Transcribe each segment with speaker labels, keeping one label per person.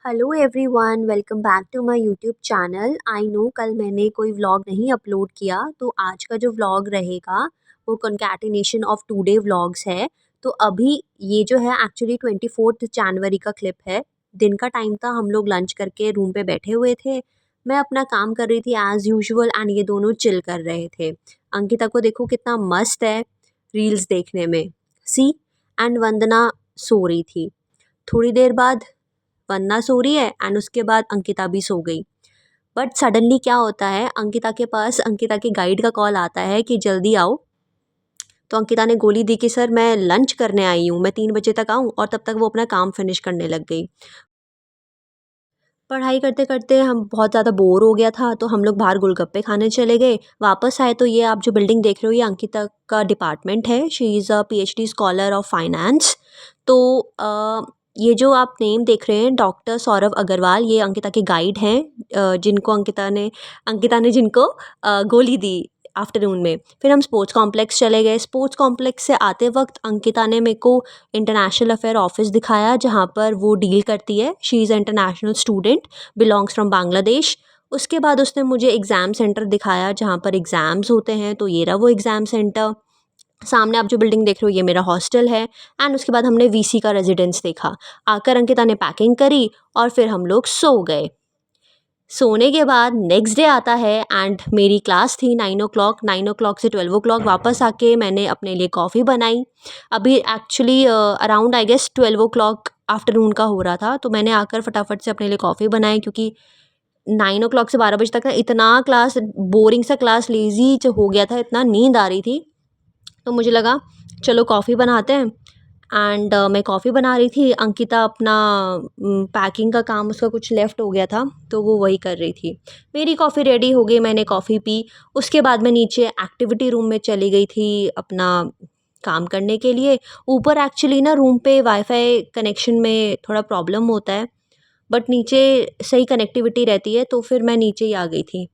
Speaker 1: Hello everyone, welcome back to my YouTube channel. I know कल मैंने कोई vlog नहीं अपलोड किया, तो आज का जो व्लॉग रहेगा वो कंकैटिनेशन ऑफ 2 डे व्लॉग्स है। तो अभी ये जो है एक्चुअली 24 जनवरी का क्लिप है। दिन का टाइम था, हम लोग लंच करके रूम पे बैठे हुए थे। मैं अपना काम कर रही थी एज़ यूजुअल एंड ये दोनों चिल कर रहे थे। अंकिता को देखो कितना मस्त है रील्स देखने में, सी। एंड वंदना सो रही थी। थोड़ी देर बाद वंदना सो रही है एंड उसके बाद अंकिता भी सो गई। बट सडनली क्या होता है, अंकिता के पास अंकिता के गाइड का कॉल आता है कि जल्दी आओ। तो अंकिता ने गोली दी कि सर मैं लंच करने आई हूँ, मैं 3 बजे तक आऊँ, और तब तक वो अपना काम फिनिश करने लग गई। पढ़ाई करते करते हम बहुत ज़्यादा बोर हो गया था, तो हम लोग बाहर गोलगप्पे खाने चले गए। वापस आए तो ये आप जो बिल्डिंग देख रहे हो ये अंकिता का डिपार्टमेंट है। She is a PhD scholar of finance. तो ये जो आप नेम देख रहे हैं, डॉक्टर सौरभ अग्रवाल, ये अंकिता के गाइड हैं, जिनको अंकिता ने जिनको गोली दी आफ्टरनून में। फिर हम स्पोर्ट्स कॉम्प्लेक्स चले गए। स्पोर्ट्स कॉम्प्लेक्स से आते वक्त अंकिता ने मेरे को इंटरनेशनल अफेयर ऑफिस दिखाया, जहाँ पर वो डील करती है। She is a international student, belongs from Bangladesh. उसके बाद उसने मुझे एग्ज़ाम सेंटर दिखाया, जहाँ पर एग्ज़ाम्स होते हैं। तो ये रहा वो एग्ज़ाम सेंटर। सामने आप जो बिल्डिंग देख रहे हो ये मेरा हॉस्टल है। एंड उसके बाद हमने वीसी का रेजिडेंस देखा। आकर अंकिता ने पैकिंग करी और फिर हम लोग सो गए। सोने के बाद नेक्स्ट डे आता है एंड मेरी क्लास थी 9 o'clock। 9 o'clock से 12 o'clock वापस आके मैंने अपने लिए कॉफ़ी बनाई। अभी actually around I guess 12 o'clock afternoon का हो रहा था, तो मैंने आकर फटाफट से अपने लिए कॉफ़ी बनाई, क्योंकि 9 o'clock से 12 बजे तक ना इतना क्लास बोरिंग सा क्लास लेज़ी हो गया था, इतना नींद आ रही थी। तो मुझे लगा चलो कॉफ़ी बनाते हैं। एंड मैं कॉफ़ी बना रही थी, अंकिता अपना पैकिंग का काम, उसका कुछ लेफ़्ट हो गया था तो वो वही कर रही थी। मेरी कॉफ़ी रेडी हो गई, मैंने कॉफ़ी पी। उसके बाद मैं नीचे एक्टिविटी रूम में चली गई थी अपना काम करने के लिए। ऊपर एक्चुअली ना रूम पे वाईफ़ाई कनेक्शन में थोड़ा प्रॉब्लम होता है, बट नीचे सही कनेक्टिविटी रहती है, तो फिर मैं नीचे ही आ गई थी।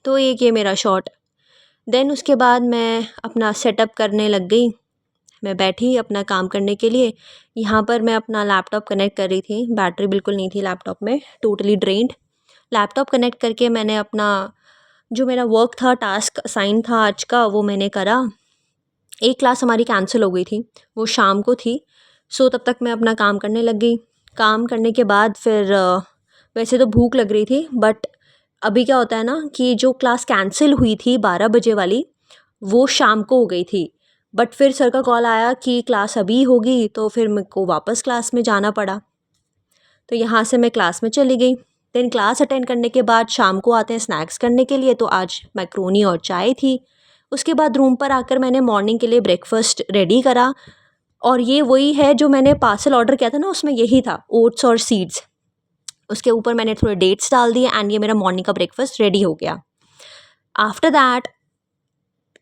Speaker 1: तो एक ये मेरा शॉट। देन उसके बाद मैं अपना सेटअप करने लग गई। मैं बैठी अपना काम करने के लिए। यहाँ पर मैं अपना लैपटॉप कनेक्ट कर रही थी, बैटरी बिल्कुल नहीं थी लैपटॉप में, टोटली ड्रेन्ड। लैपटॉप कनेक्ट करके मैंने अपना जो मेरा वर्क था, टास्क असाइन था आज का, वो मैंने करा। एक क्लास हमारी कैंसिल हो गई थी, वो शाम को थी। सो तब तक मैं अपना काम करने लग गई। काम करने के बाद फिर वैसे तो भूख लग रही थी, बट अभी क्या होता है ना कि जो क्लास कैंसिल हुई थी 12 बजे वाली, वो शाम को हो गई थी। बट फिर सर का कॉल आया कि क्लास अभी होगी, तो फिर मेरे को वापस क्लास में जाना पड़ा। तो यहाँ से मैं क्लास में चली गई। देन क्लास अटेंड करने के बाद शाम को आते हैं स्नैक्स करने के लिए, तो आज मैक्रोनी और चाय थी। उसके बाद रूम पर आकर मैंने मॉर्निंग के लिए ब्रेकफास्ट रेडी करा, और ये वही है जो मैंने पार्सल ऑर्डर किया था ना, उसमें यही था, ओट्स और सीड्स। उसके ऊपर मैंने थोड़े डेट्स डाल दिए एंड ये मेरा मॉर्निंग का ब्रेकफास्ट रेडी हो गया। आफ्टर दैट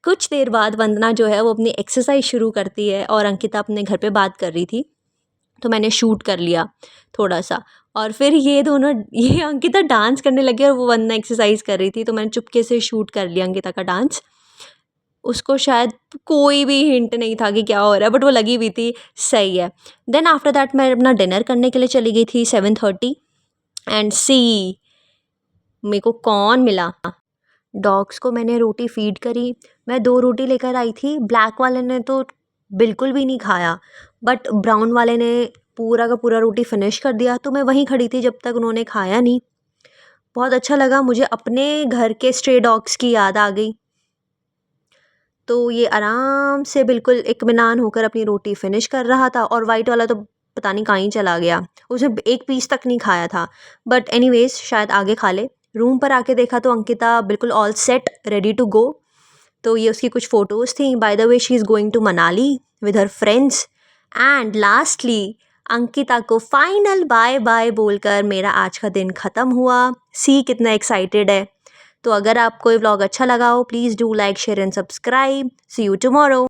Speaker 1: कुछ देर बाद वंदना जो है वो अपनी एक्सरसाइज शुरू करती है, और अंकिता अपने घर पे बात कर रही थी, तो मैंने शूट कर लिया थोड़ा सा। और फिर ये दोनों ये अंकिता डांस करने लगी और वो वंदना एक्सरसाइज कर रही थी, तो मैंने चुपके से शूट कर लिया अंकिता का डांस। उसको शायद कोई भी हिंट नहीं था कि क्या हो रहा है, बट वो लगी हुई थी सही है। देन आफ्टर दैट मैं अपना डिनर करने के लिए चली गई थी 7:30। एंड सी मेरे को कौन मिला। डॉग्स को मैंने रोटी फीड करी। मैं 2 रोटी लेकर आई थी, ब्लैक वाले ने तो बिल्कुल भी नहीं खाया, बट ब्राउन वाले ने पूरा का पूरा रोटी फिनिश कर दिया। तो मैं वहीं खड़ी थी जब तक उन्होंने खाया नहीं। बहुत अच्छा लगा मुझे, अपने घर के स्ट्रे डॉग्स की याद आ गई। तो ये आराम से बिल्कुल इत्मीनान होकर अपनी रोटी फिनिश कर रहा था, और वाइट वाला तो पता नहीं कहाँ ही चला गया, उसने एक पीस तक नहीं खाया था। बट एनीवेज शायद आगे खा ले। रूम पर आके देखा तो अंकिता बिल्कुल all set, ready to go. तो ये उसकी कुछ फ़ोटोज़ थी। By the way she is going to Manali with her friends. And lastly Ankita को फाइनल बाय बाय बोलकर मेरा आज का दिन ख़त्म हुआ। सी कितना एक्साइटेड है। तो अगर आपको ये व्लॉग अच्छा लगा हो, please do like share and subscribe. See you tomorrow.